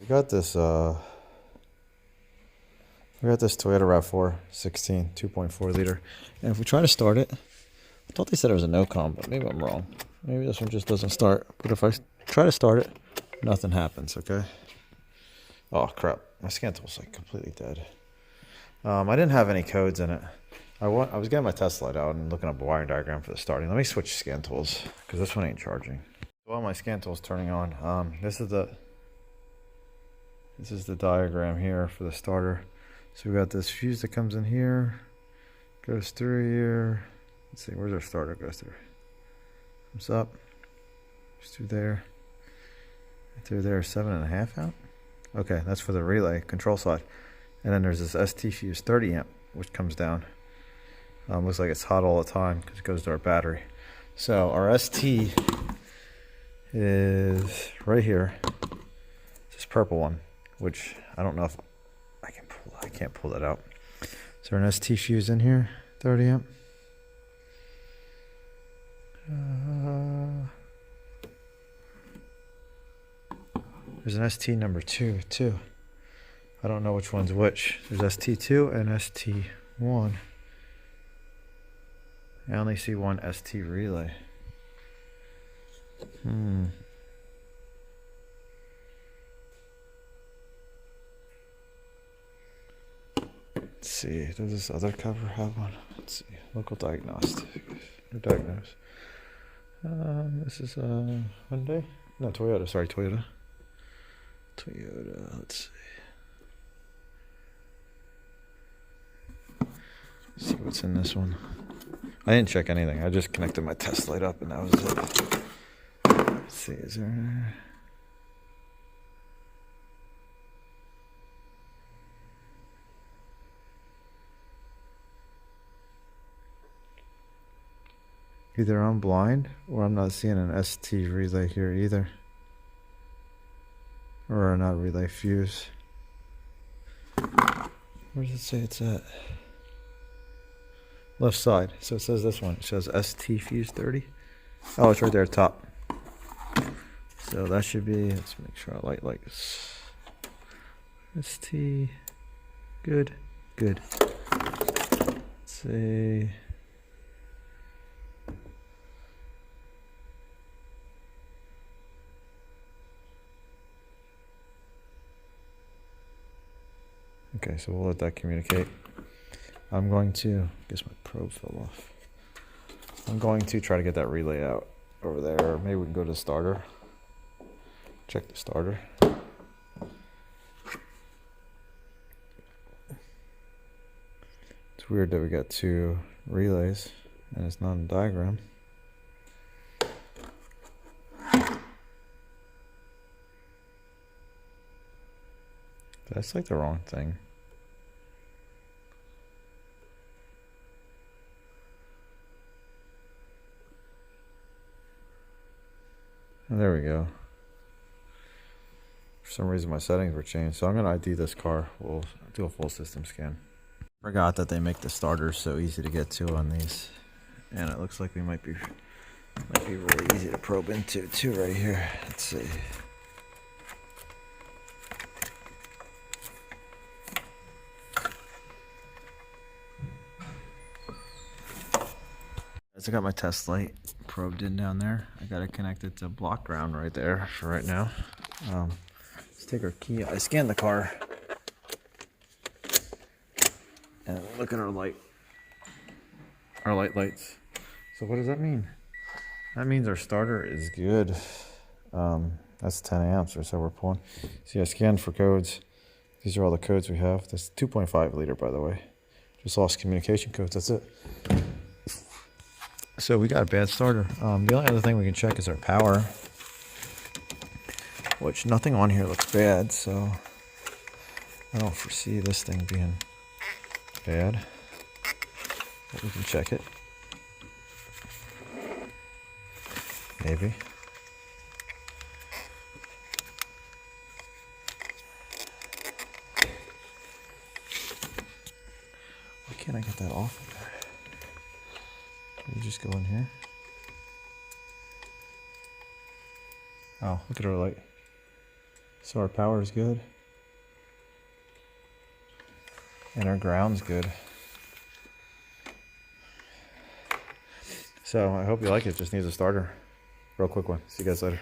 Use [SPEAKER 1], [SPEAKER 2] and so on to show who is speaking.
[SPEAKER 1] We got this Toyota Rav4 16 2.4 liter, and if we try to start it, I thought they said it was a no-com, but maybe I'm wrong. Maybe this one just doesn't start. But if I try to start it, nothing happens. Okay. Oh crap! My scan tool's like completely dead. I didn't have any codes in it. I was getting my test light out and looking up a wiring diagram for the starting. Let me switch scan tools because this one ain't charging. While my scan tool's turning on, this is the diagram here for the starter. So we got this fuse that comes in here, goes through here. Let's see, where's our starter? Goes through. Comes up, goes through there, through there. 7.5 amp. Okay, that's for the relay control side. And then there's this ST fuse 30 amp, which comes down. Looks like it's hot all the time because it goes to our battery. So our ST is right here. This purple one, which I don't know if I can pull. I can't pull that out. Is there an ST fuse in here? 30 amp. There's an ST number 2 too. I don't know which one's which. There's ST2 and ST1. I only see one ST relay. Let's see, does this other cover have one? Let's see, local diagnostic. Diagnose. This is Hyundai? No, Toyota, sorry, Toyota. Let's see what's in this one. I didn't check anything. I just connected my test light up and that was it. Let's see, is there... Either I'm blind or I'm not seeing an ST relay here either. Or not relay fuse. Where does it say it's at? Left side. So it says this one. It says ST fuse 30. Oh, it's right there at the top. So that should be, let's make sure I light lights. ST. Good. Good. Let's see. Okay, so we'll let that communicate. I'm going to, I guess my probe fell off. I'm going to try to get that relay out over there. Maybe we can go to the starter. Check the starter. It's weird that we got two relays and it's not in the diagram. That's like the wrong thing. And there we go. For some reason my settings were changed, so I'm going to ID this car. We'll do a full system scan. Forgot that they make the starters so easy to get to on these. And it looks like we might be really easy to probe into too right here. Let's see. I got my test light probed in down there. I got it connected to block ground right there for right now. Let's take our key. I scanned the car and look at our lights. So what does that mean? That means our starter is good. That's 10 amps or so we're pulling. See, I scanned for codes. These are all the codes we have. That's 2.5 liter, by the way. Just lost communication codes. That's it. So we got a bad starter. The only other thing we can check is our power, which nothing on here looks bad, so I don't foresee this thing being bad. But we can check it. Maybe. Why can't I get that off of there? Can you just go in here? Oh, look at our light. So our power is good. And our ground's good. So I hope you like it. Just needs a starter. Real quick one. See you guys later.